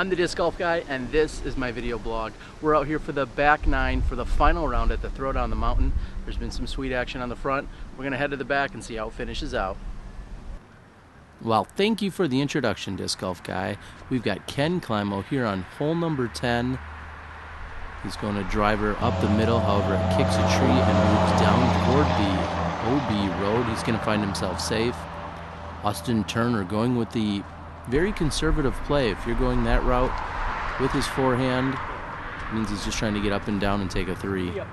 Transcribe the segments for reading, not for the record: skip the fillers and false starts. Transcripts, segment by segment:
I'm the Disc Golf Guy, and this is my video blog. We're out here for the back nine for the final round at the Throwdown the Mountain. There's been some sweet action on the front. We're gonna head to the back and see how it finishes out. Well, thank you for the introduction, Disc Golf Guy. We've got Ken Climo here on hole number 10. He's going to drive her up the middle, however it kicks a tree and moves down toward the OB road. He's going to find himself safe. Austin Turner going with the very conservative play. If you're going that route with his forehand, it means he's just trying to get up and down and take a three. It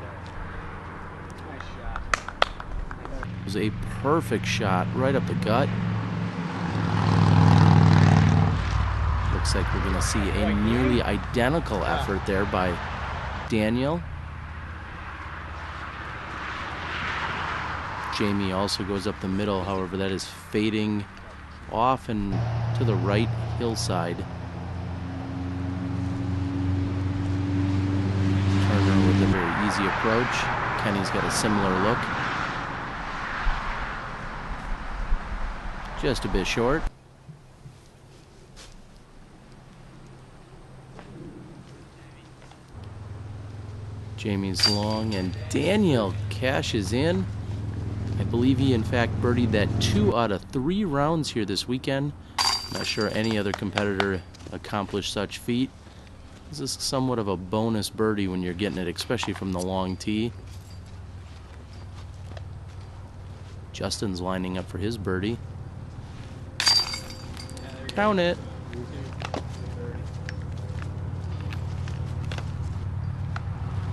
was a perfect shot right up the gut. Looks like we're going to see a nearly identical effort there by Daniel. Jamie also goes up the middle, however that is fading off and to the right hillside. Turner with a very easy approach. Kenny's got a similar look. Just a bit short. Jamie's long, and Daniel cashes in. I believe he in fact birdied that 2 out of 3 rounds here this weekend. Not sure any other competitor accomplished such feat. This is somewhat of a bonus birdie when you're getting it, especially from the long tee. Justin's lining up for his birdie. Count it.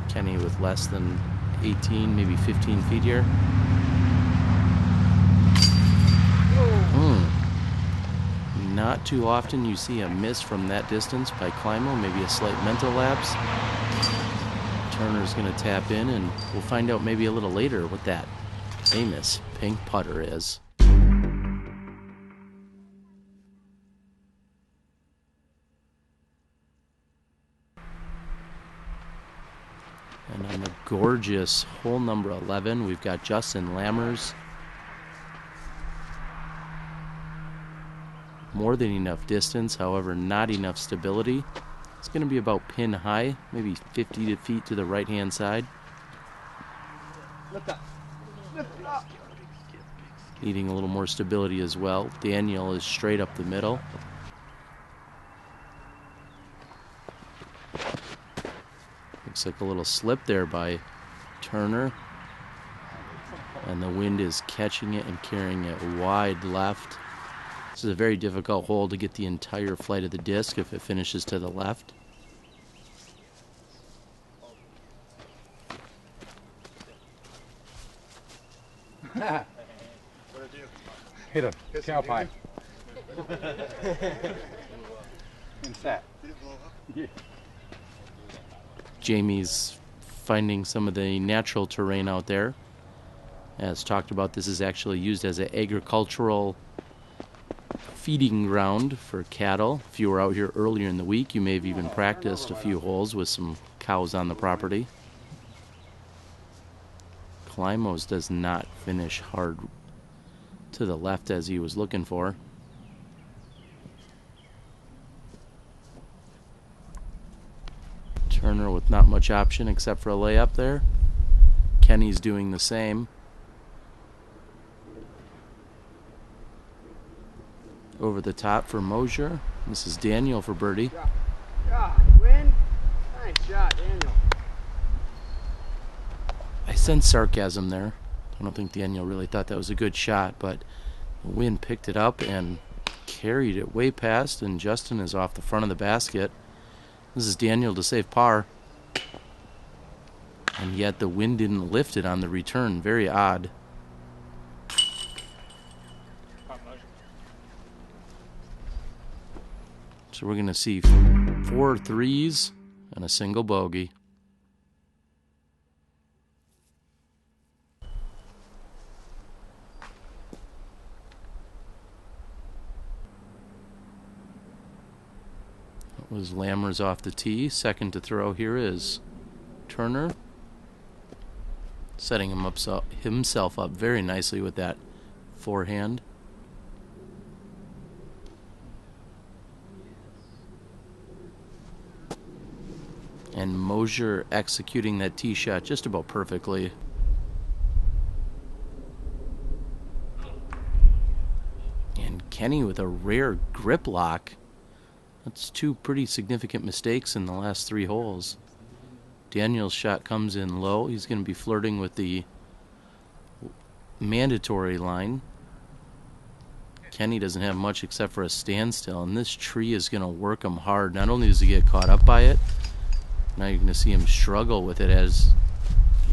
Kenny with less than 18, maybe 15 feet here. Not too often you see a miss from that distance by Climo, maybe a slight mental lapse. Turner's going to tap in, and we'll find out maybe a little later what that famous pink putter is. And on the gorgeous hole number 11, we've got Justin Lammers. More than enough distance, however not enough stability. It's going to be about pin high, maybe 50 feet to the right hand side. Needing a little more stability as well. Daniel is straight up the middle. Looks like a little slip there by Turner. And the wind is catching it and carrying it wide left. This is a very difficult hole to get the entire flight of the disc if it finishes to the left. Hit him. Cow pie. And set. Yeah. Jamie's finding some of the natural terrain out there. As talked about, this is actually used as an agricultural feeding ground for cattle. If you were out here earlier in the week, you may have even practiced a few holes with some cows on the property. Climo's does not finish hard to the left as he was looking for. Turner with not much option except for a layup there. Kenny's doing the same. Over the top for Mosier. This is Daniel for birdie. Win. Nice shot, Daniel. I sense sarcasm there. I don't think Daniel really thought that was a good shot, but the wind picked it up and carried it way past, and Justin is off the front of the basket. This is Daniel to save par. And yet the wind didn't lift it on the return. Very odd. So we're going to see 4 threes and a single bogey. That was Lammers off the tee. Second to throw here is Turner. Setting himself up very nicely with that forehand. And Mosier executing that tee shot just about perfectly. And Kenny with a rare grip lock. That's two pretty significant mistakes in the last 3 holes. Daniel's shot comes in low. He's going to be flirting with the mandatory line. Kenny doesn't have much except for a standstill, and this tree is going to work him hard. Not only does he get caught up by it, now you're going to see him struggle with it as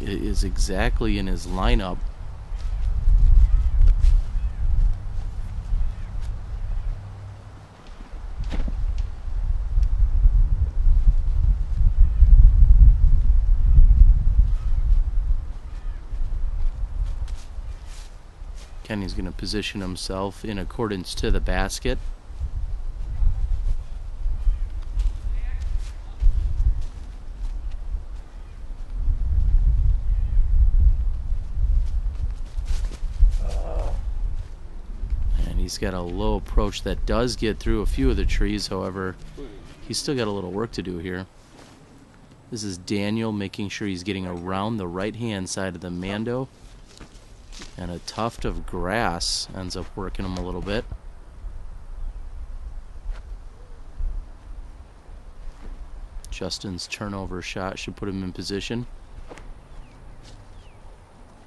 it is exactly in his lineup. Kenny's going to position himself in accordance to the basket. And he's got a low approach that does get through a few of the trees. However, he's still got a little work to do here. This is Daniel making sure he's getting around the right-hand side of the Mando. And a tuft of grass ends up working him a little bit. Justin's turnover shot should put him in position.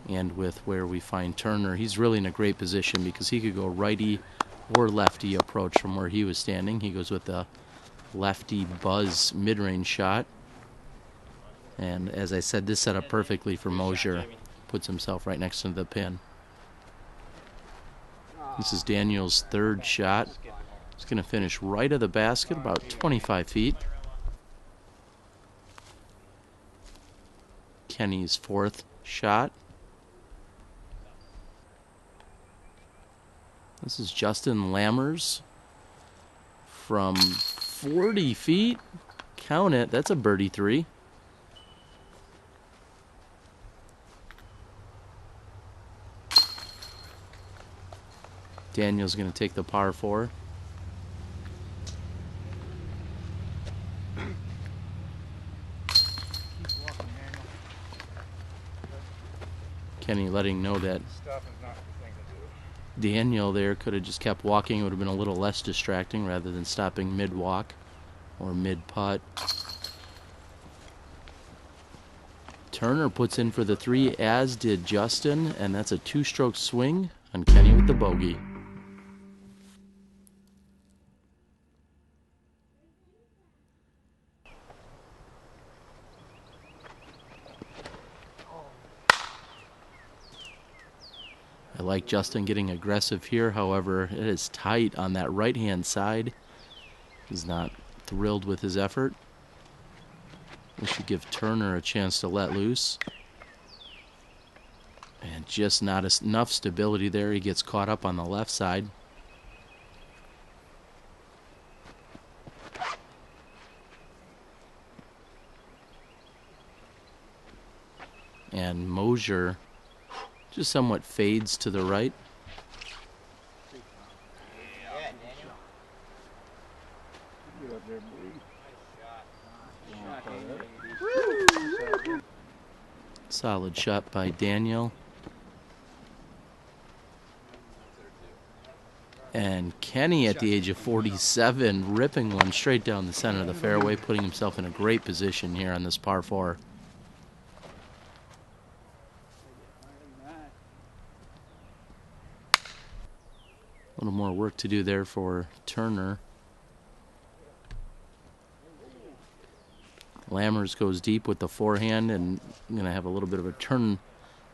And with where we find Turner, he's really in a great position because he could go righty or lefty approach from where he was standing. He goes with the lefty buzz mid-range shot. And as I said, this set up perfectly for Mosier. Puts himself right next to the pin. This is Daniel's 3rd shot. He's going to finish right of the basket, about 25 feet. Kenny's 4th shot. This is Justin Lammers from 40 feet. Count it, that's a birdie 3. Daniel's going to take the par 4. Kenny letting know that Daniel there could have just kept walking. It would have been a little less distracting rather than stopping mid-walk or mid-putt. Turner puts in for the 3, as did Justin, and that's a 2-stroke swing on Kenny with the bogey. I like Justin getting aggressive here. However, it is tight on that right-hand side. He's not thrilled with his effort. We should give Turner a chance to let loose. And just not enough stability there. He gets caught up on the left side. And Mosier just somewhat fades to the right. Solid shot by Daniel. And Kenny at the age of 47 ripping one straight down the center of the fairway, putting himself in a great position here on this par 4. A little more work to do there for Turner. Lammers goes deep with the forehand, and I'm going to have a little bit of a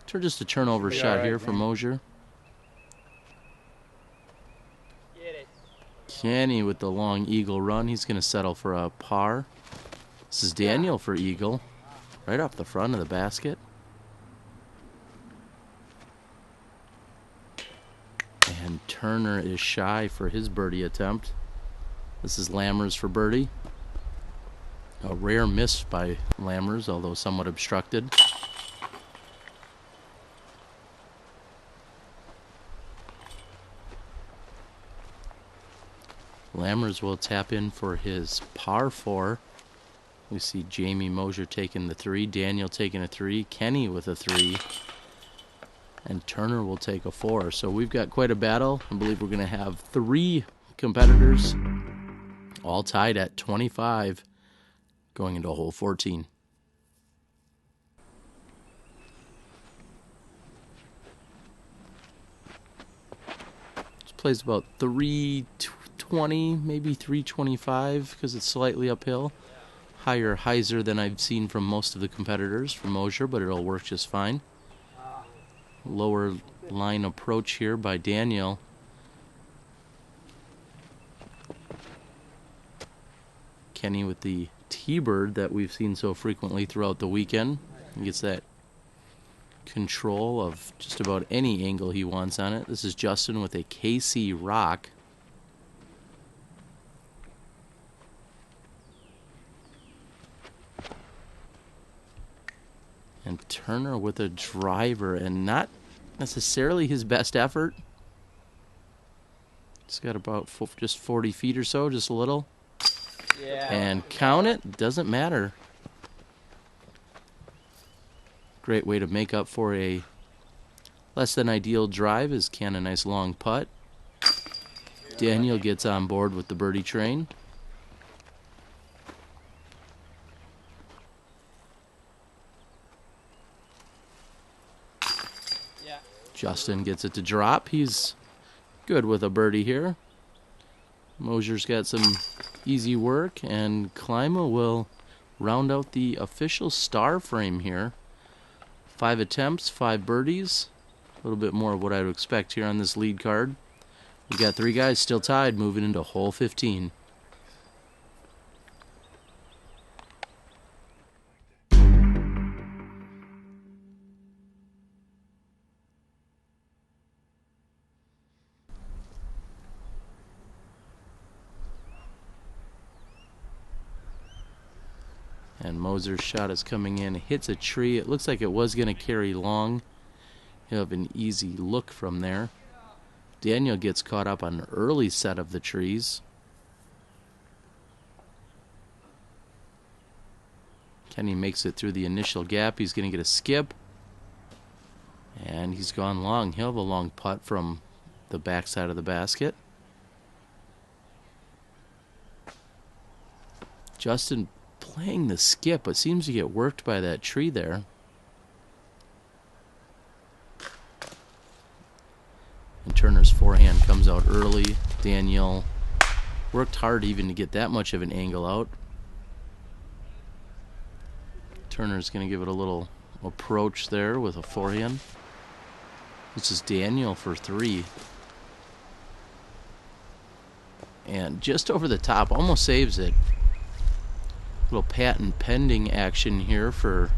just a turnover shot here for Mosier. Kenny with the long eagle run. He's going to settle for a par. This is Daniel for eagle, right off the front of the basket. And Turner is shy for his birdie attempt. This is Lammers for birdie. A rare miss by Lammers, although somewhat obstructed. Lammers will tap in for his par 4. We see Jamie Mosier taking the 3, Daniel taking a 3, Kenny with a 3, and Turner will take a 4. So we've got quite a battle. I believe we're going to have 3 competitors all tied at 25 going into hole 14. This plays about 320, maybe 325 because it's slightly uphill. Higher hyzer than I've seen from most of the competitors from Mosier, but it'll work just fine. Lower line approach here by Daniel. Kenny with the T-bird that we've seen so frequently throughout the weekend. He gets that control of just about any angle he wants on it. This is Justin with a KC Rock. And Turner with a driver, and not necessarily his best effort. It's got about just 40 feet or so, just a little. Yeah. And count it, doesn't matter. Great way to make up for a less than ideal drive is can a nice long putt. Daniel gets on board with the birdie train. Justin gets it to drop. He's good with a birdie here. Mosier's got some easy work, and Climo will round out the official star frame here. 5 attempts, 5 birdies. A little bit more of what I would expect here on this lead card. We've got 3 guys still tied moving into hole 15. And Mosier's shot is coming in, hits a tree. It looks like it was going to carry long. He'll have an easy look from there. Daniel gets caught up on an early set of the trees. Kenny makes it through the initial gap. He's going to get a skip. And he's gone long. He'll have a long putt from the backside of the basket. Justin playing the skip, but seems to get worked by that tree there. And Turner's forehand comes out early. Daniel worked hard even to get that much of an angle out. Turner's going to give it a little approach there with a forehand. This is Daniel for 3. And just over the top, almost saves it. Little patent pending action here for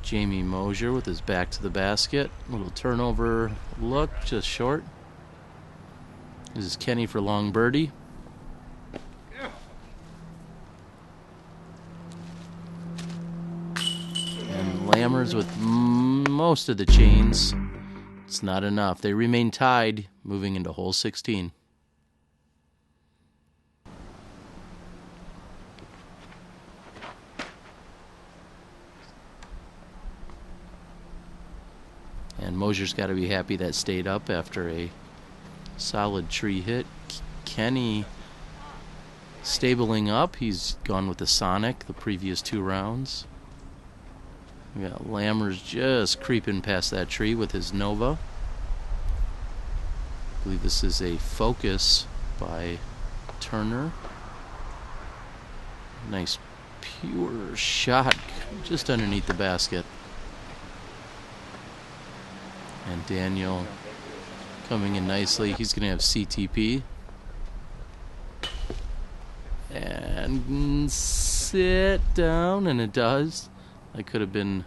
Jamie Mosier with his back to the basket. Little turnover look, just short. This is Kenny for long birdie. And Lammers with most of the chains. It's not enough. They remain tied moving into hole 16. And Mosier's got to be happy that stayed up after a solid tree hit. Kenny stabling up. He's gone with the Sonic the previous 2 rounds. We got Lammers just creeping past that tree with his Nova. I believe this is a focus by Turner. Nice pure shot just underneath the basket. And Daniel coming in nicely. He's going to have CTP. And sit down, and it does. That could have been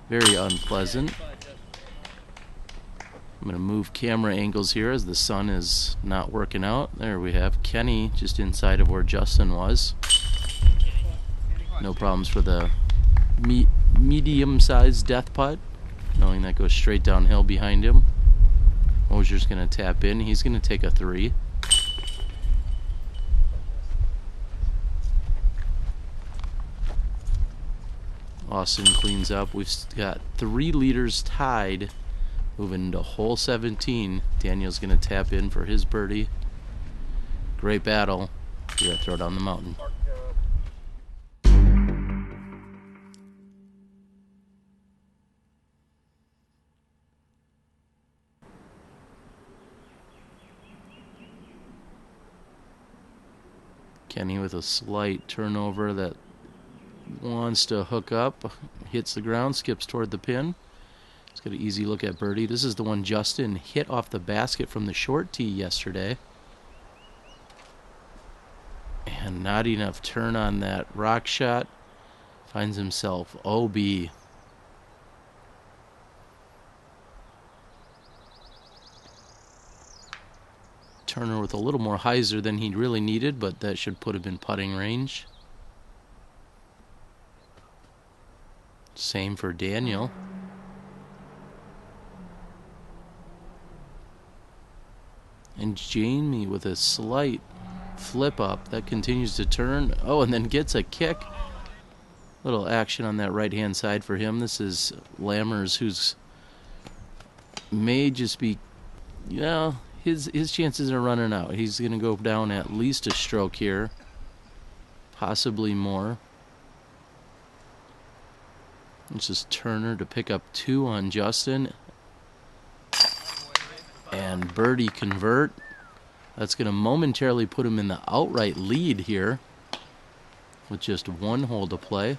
very unpleasant. I'm going to move camera angles here as the sun is not working out. There we have Kenny just inside of where Justin was. No problems for the medium-sized death putt, knowing that goes straight downhill behind him. Mosier's going to tap in. He's going to take a 3. Austin cleans up. We've got 3 leaders tied, moving into hole 17. Daniel's going to tap in for his birdie. Great battle here at Throwdown the Mountain. Kenny with a slight turnover that wants to hook up, hits the ground, skips toward the pin. He's got an easy look at birdie. This is the one Justin hit off the basket from the short tee yesterday. And not enough turn on that rock shot. Finds himself OB. Turner with a little more hyzer than he really needed, but that should put him in putting range. Same for Daniel. And Jamie with a slight flip up that continues to turn. Oh, and then gets a kick. Little action on that right hand side for him. This is Lammers, who's may just be, you know, his chances are running out. He's going to go down at least a stroke here, possibly more. This is Turner to pick up 2 on Justin. And birdie convert. That's going to momentarily put him in the outright lead here with just 1 hole to play.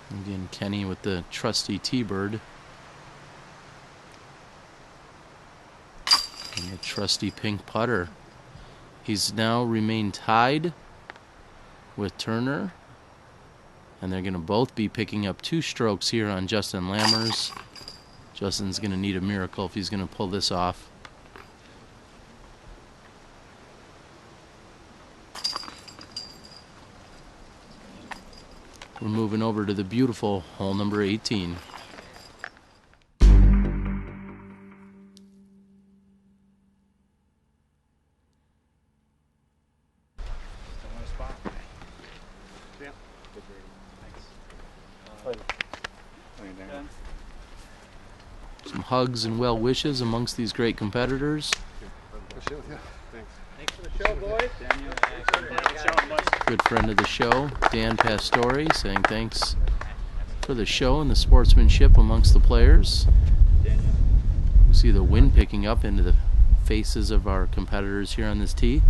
Again, Kenny with the trusty T-bird. And the trusty pink putter. He's now remained tied with Turner. And they're going to both be picking up 2 strokes here on Justin Lammers. Justin's going to need a miracle if he's going to pull this off. We're moving over to the beautiful hole number 18. Some hugs and well wishes amongst these great competitors. Thanks for the show, boys. Good friend of the show, Dan Pastore, saying thanks for the show and the sportsmanship amongst the players. We see the wind picking up into the faces of our competitors here on this tee.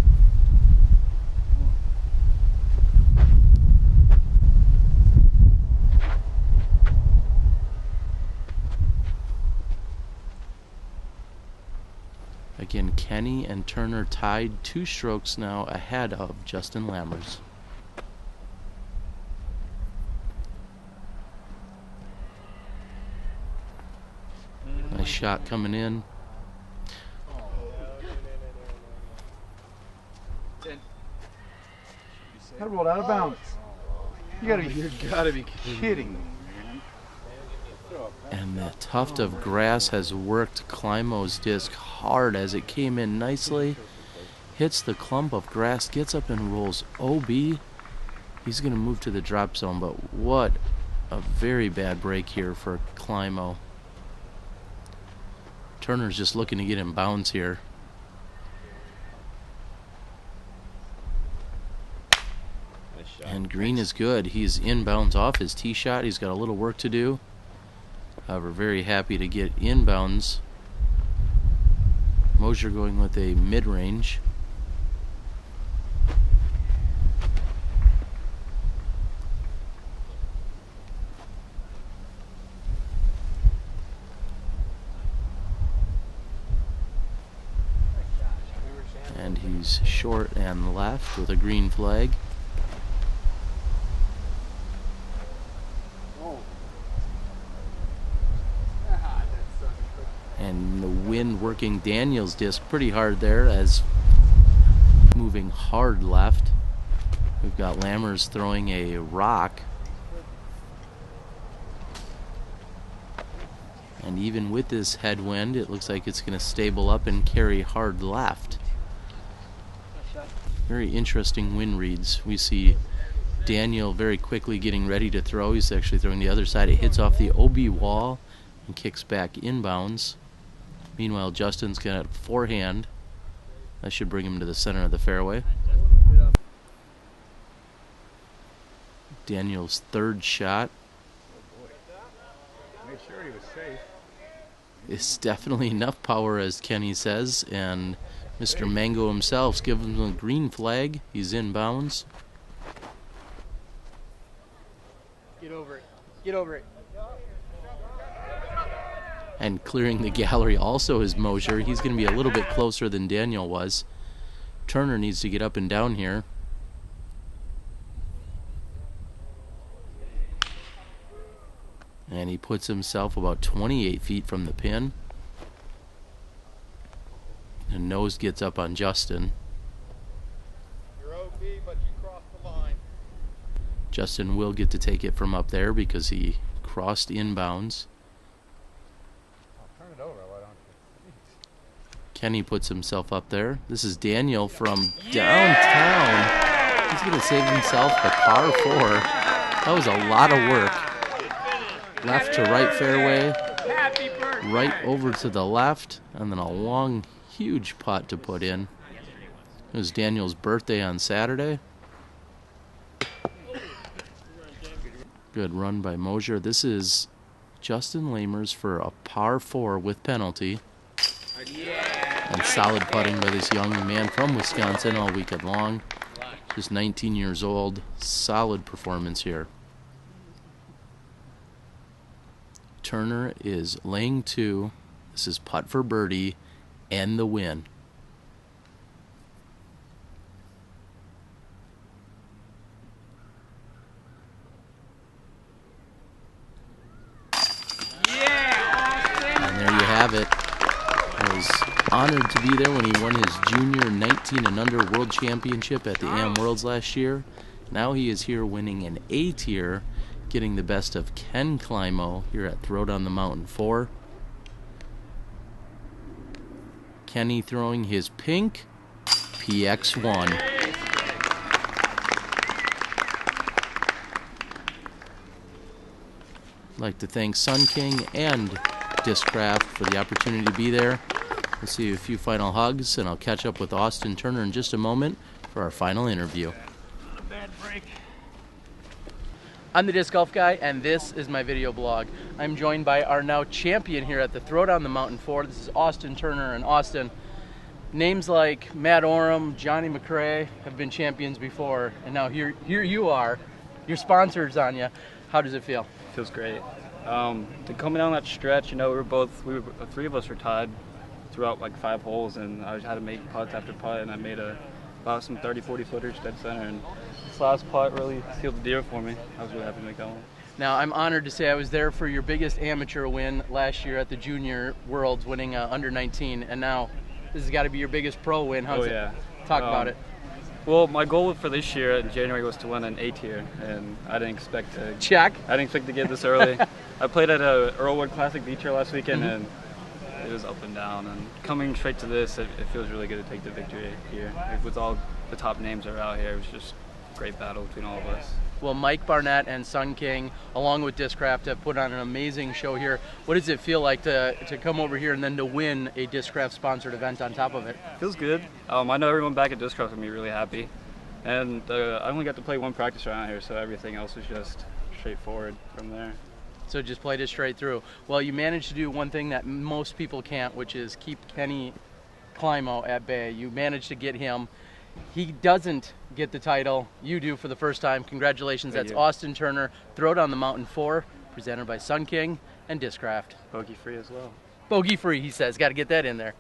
Again, Kenny and Turner tied 2 strokes now ahead of Justin Lammers. Nice shot coming in. That rolled out of bounds. You gotta be kidding me, man. And the tuft of grass has worked Climo's disc hard as it came in nicely. Hits the clump of grass, gets up and rolls OB. He's going to move to the drop zone, but what a very bad break here for Climo. Turner's just looking to get in bounds here. And Green is good. He's inbounds off his tee shot. He's got a little work to do. However, very happy to get inbounds. Mosier going with a mid-range. And he's short and left with a green flag. And the wind working Daniel's disc pretty hard there as moving hard left. We've got Lammers throwing a rock. And even with this headwind, it looks like it's going to stable up and carry hard left. Very interesting wind reads. We see Daniel very quickly getting ready to throw. He's actually throwing the other side. It hits off the OB wall and kicks back inbounds. Meanwhile, Justin's got a forehand. That should bring him to the center of the fairway. Daniel's third shot. Make sure he was safe. It's definitely enough power, as Kenny says, and Mr. Mango himself gives him a green flag. He's in bounds. Get over it. Get over it. And clearing the gallery also is Mosier. He's going to be a little bit closer than Daniel was. Turner needs to get up and down here. And he puts himself about 28 feet from the pin. And nose gets up on Justin. You're OB, but you crossed the line. Justin will get to take it from up there because he crossed inbounds. Turn it over, why don't you? Kenny puts himself up there. This is Daniel from downtown. He's going to save himself a par 4. That was a lot of work. Left to right fairway, right over to the left, and then a long, huge putt to put in. It was Daniel's birthday on Saturday. Good run by Mosier. This is Justin Lammers for a par 4 with penalty. And solid putting by this young man from Wisconsin all weekend long. Just 19 years old. Solid performance here. Turner is laying 2. This is putt for birdie and the win. And there you have it. I was honored to be there when he won his junior 19 and under world championship at the AM Worlds last year. Now he is here winning an A tier, getting the best of Ken Climo here at Throwdown the Mountain 4. Kenny throwing his pink PX1. I'd like to thank Sun King and Discraft for the opportunity to be there. We'll see a few final hugs, and I'll catch up with Austin Turner in just a moment for our final interview. Not a bad break. I'm the Disc Golf Guy, and this is my video blog. I'm joined by our now champion here at the Throwdown the Mountain 4. This is Austin Turner. And Austin, names like Matt Oram, Johnny McRae have been champions before, and now here you are. Your sponsor's on you. How does it feel? Feels great. To coming down that stretch, you know, three of us were tied throughout like 5 holes, and I had to make putts after putt, and I made about some 30-40 footers dead center, and this last putt really sealed the deal for me. I was really happy to make that one. Now, I'm honored to say I was there for your biggest amateur win last year at the Junior Worlds, winning under 19, and now this has got to be your biggest pro win. How's it? Talk about it. Well, my goal for this year in January was to win an A tier, and I didn't expect to. Check. I didn't expect to get this early. I played at a Earlwood Classic B tier last weekend, and it was up and down. And coming straight to this, it feels really good to take the victory here. With all the top names that are out here, it was just a great battle between all of us. Well, Mike Barnett and Sun King, along with Discraft, have put on an amazing show here. What does it feel like to come over here and then to win a Discraft sponsored event on top of it? Feels good. I know everyone back at Discraft will be really happy. And I only got to play 1 practice round here, so everything else was just straightforward from there. So just played it straight through. Well, you managed to do one thing that most people can't, which is keep Kenny Climo at bay. You managed to get him. He doesn't get the title. You do for the first time. Congratulations. Thank That's you. Austin Turner. Throwdown the Mountain 4, presented by Sun King and Discraft. Bogey free as well. Bogey free, he says. Got to get that in there.